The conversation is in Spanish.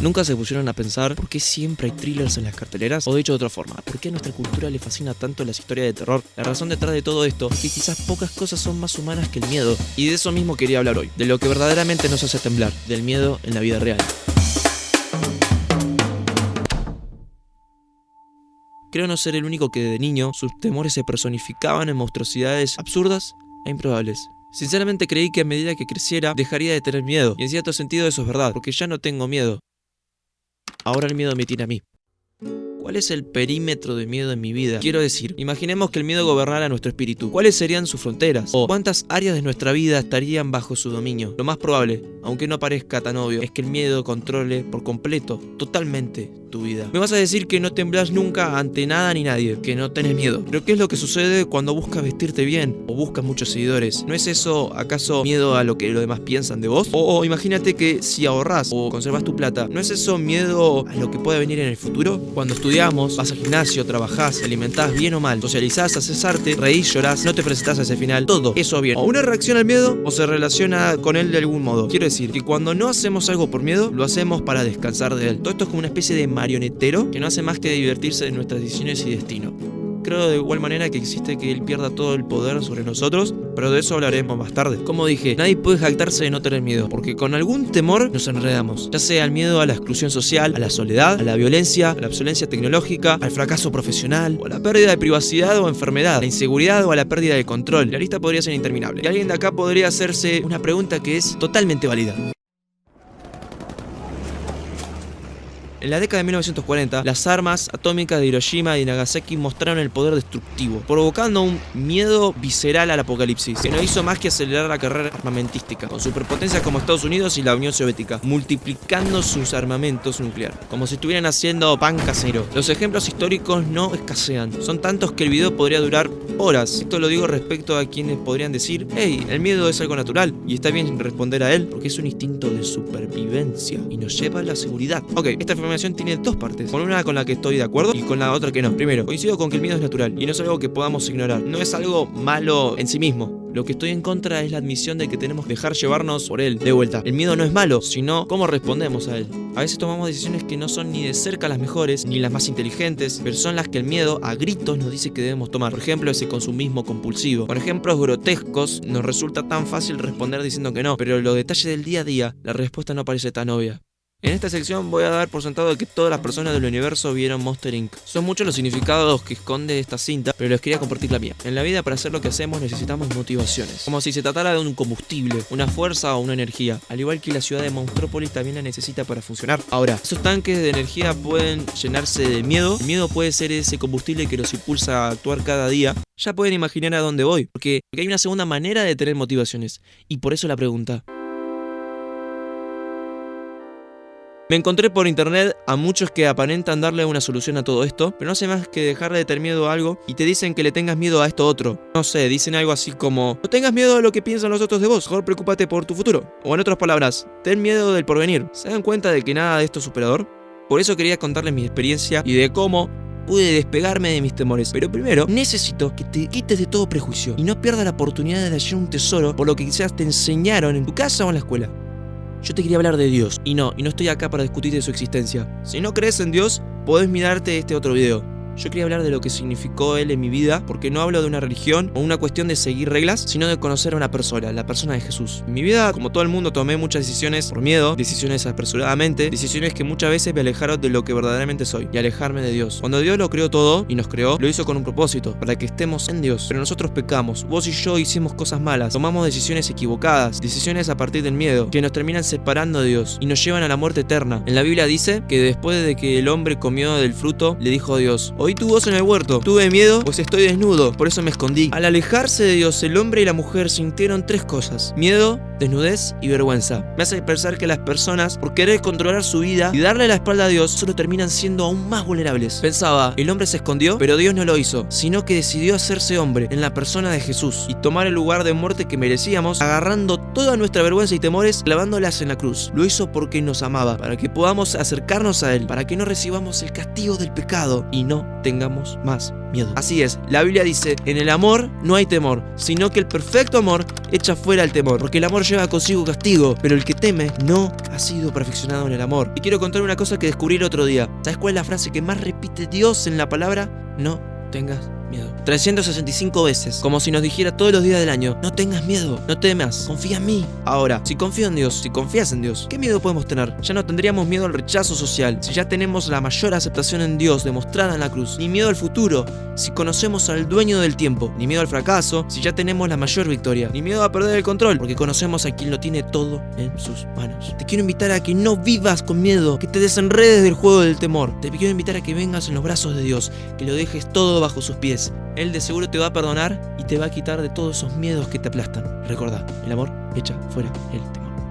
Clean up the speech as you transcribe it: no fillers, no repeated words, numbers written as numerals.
¿Nunca se pusieron a pensar por qué siempre hay thrillers en las carteleras? O dicho de otra forma, ¿por qué a nuestra cultura le fascina tanto las historias de terror? La razón detrás de todo esto es que quizás pocas cosas son más humanas que el miedo. Y de eso mismo quería hablar hoy, de lo que verdaderamente nos hace temblar, del miedo en la vida real. Creo no ser el único que de niño sus temores se personificaban en monstruosidades absurdas e improbables. Sinceramente creí que a medida que creciera dejaría de tener miedo, y en cierto sentido eso es verdad, porque ya no tengo miedo. Ahora el miedo me tiene a mí. ¿Cuál es el perímetro de miedo en mi vida? Quiero decir, imaginemos que el miedo gobernara nuestro espíritu. ¿Cuáles serían sus fronteras? ¿O cuántas áreas de nuestra vida estarían bajo su dominio? Lo más probable, aunque no parezca tan obvio, es que el miedo controle por completo, totalmente, tu vida. Me vas a decir que no temblás nunca ante nada ni nadie, que no tenés miedo. Pero ¿qué es lo que sucede cuando buscas vestirte bien? ¿O buscas muchos seguidores? ¿No es eso acaso miedo a lo que los demás piensan de vos? O imagínate que si ahorrás o conservas tu plata, ¿no es eso miedo a lo que puede venir en el futuro? Cuando estudiamos, vas al gimnasio, trabajás, te alimentás bien o mal, socializás, haces arte, reís, llorás, no te presentás a ese final, todo eso bien. O una reacción al miedo o se relaciona con él de algún modo. Quiero decir que cuando no hacemos algo por miedo, lo hacemos para descansar de él. Todo esto es como una especie de marionetero que no hace más que divertirse de nuestras decisiones y destino. Creo de igual manera que existe que él pierda todo el poder sobre nosotros, pero de eso hablaremos más tarde. Como dije, nadie puede jactarse de no tener miedo, porque con algún temor nos enredamos, ya sea el miedo a la exclusión social, a la soledad, a la violencia, a la obsolencia tecnológica, al fracaso profesional, o a la pérdida de privacidad o enfermedad, a la inseguridad o a la pérdida de control. La lista podría ser interminable. Y alguien de acá podría hacerse una pregunta que es totalmente válida. En la década de 1940, las armas atómicas de Hiroshima y Nagasaki mostraron el poder destructivo, provocando un miedo visceral al apocalipsis, que no hizo más que acelerar la carrera armamentística, con superpotencias como Estados Unidos y la Unión Soviética, multiplicando sus armamentos nucleares, como si estuvieran haciendo pan casero. Los ejemplos históricos no escasean, son tantos que el video podría durar horas. Esto lo digo respecto a quienes podrían decir, hey, el miedo es algo natural, y está bien responder a él, porque es un instinto de supervivencia, y nos lleva a la seguridad. Ok, esta información tiene dos partes, con una con la que estoy de acuerdo y con la otra que no. Primero, coincido con que el miedo es natural y no es algo que podamos ignorar, no es algo malo en sí mismo. Lo que estoy en contra es la admisión de que tenemos que dejar llevarnos por él. De vuelta, el miedo no es malo, sino cómo respondemos a él. A veces tomamos decisiones que no son ni de cerca las mejores, ni las más inteligentes, pero son las que el miedo a gritos nos dice que debemos tomar. Por ejemplo, ese consumismo compulsivo. Con ejemplos grotescos, nos resulta tan fácil responder diciendo que no, pero en los detalles del día a día, la respuesta no parece tan obvia. En esta sección voy a dar por sentado de que todas las personas del universo vieron Monster Inc. Son muchos los significados que esconde esta cinta, pero les quería compartir la mía. En la vida, para hacer lo que hacemos, necesitamos motivaciones. Como si se tratara de un combustible, una fuerza o una energía. Al igual que la ciudad de Monstrópolis también la necesita para funcionar. Ahora, esos tanques de energía pueden llenarse de miedo. El miedo puede ser ese combustible que los impulsa a actuar cada día. Ya pueden imaginar a dónde voy, porque hay una segunda manera de tener motivaciones. Y por eso la pregunta. Me encontré por internet a muchos que aparentan darle una solución a todo esto, pero no hace más que dejarle de tener miedo a algo y te dicen que le tengas miedo a esto otro. No sé, dicen algo así como, no tengas miedo a lo que piensan los otros de vos, mejor preocúpate por tu futuro. O en otras palabras, ten miedo del porvenir. ¿Se dan cuenta de que nada de esto es superador? Por eso quería contarles mi experiencia y de cómo pude despegarme de mis temores. Pero primero, necesito que te quites de todo prejuicio y no pierdas la oportunidad de hallar un tesoro por lo que quizás te enseñaron en tu casa o en la escuela. Yo te quería hablar de Dios, y no estoy acá para discutir de su existencia. Si no crees en Dios, podés mirarte este otro video. Yo quería hablar de lo que significó Él en mi vida, porque no hablo de una religión o una cuestión de seguir reglas, sino de conocer a una persona, la persona de Jesús. En mi vida, como todo el mundo, tomé muchas decisiones por miedo, decisiones apresuradamente, decisiones que muchas veces me alejaron de lo que verdaderamente soy, y alejarme de Dios. Cuando Dios lo creó todo, y nos creó, lo hizo con un propósito, para que estemos en Dios. Pero nosotros pecamos, vos y yo hicimos cosas malas, tomamos decisiones equivocadas, decisiones a partir del miedo, que nos terminan separando de Dios, y nos llevan a la muerte eterna. En la Biblia dice que después de que el hombre comió del fruto, le dijo a Dios, oí tu voz en el huerto, tuve miedo, pues estoy desnudo, por eso me escondí. Al alejarse de Dios, el hombre y la mujer sintieron tres cosas: miedo, desnudez y vergüenza. Me hace pensar que las personas, por querer controlar su vida y darle la espalda a Dios, solo terminan siendo aún más vulnerables. Pensaba, el hombre se escondió, pero Dios no lo hizo, sino que decidió hacerse hombre en la persona de Jesús y tomar el lugar de muerte que merecíamos, agarrando toda nuestra vergüenza y temores, clavándolas en la cruz. Lo hizo porque nos amaba, para que podamos acercarnos a Él, para que no recibamos el castigo del pecado y no tengamos más miedo. Así es, la Biblia dice, en el amor no hay temor, sino que el perfecto amor echa fuera el temor, porque el amor lleva consigo castigo, pero el que teme no ha sido perfeccionado en el amor. Y quiero contar una cosa que descubrí el otro día. ¿Sabes cuál es la frase que más repite Dios en la palabra? No tengas miedo. 365 veces, como si nos dijera todos los días del año: no tengas miedo, no temas, confía en mí. Ahora, si confío en Dios, si confías en Dios, ¿qué miedo podemos tener? Ya no tendríamos miedo al rechazo social, si ya tenemos la mayor aceptación en Dios demostrada en la cruz. Ni miedo al futuro, si conocemos al dueño del tiempo. Ni miedo al fracaso, si ya tenemos la mayor victoria. Ni miedo a perder el control, porque conocemos a quien lo tiene todo en sus manos. Te quiero invitar a que no vivas con miedo, que te desenredes del juego del temor. Te quiero invitar a que vengas en los brazos de Dios, que lo dejes todo bajo sus pies. Él de seguro te va a perdonar y te va a quitar de todos esos miedos que te aplastan. Recordá, el amor echa fuera el temor.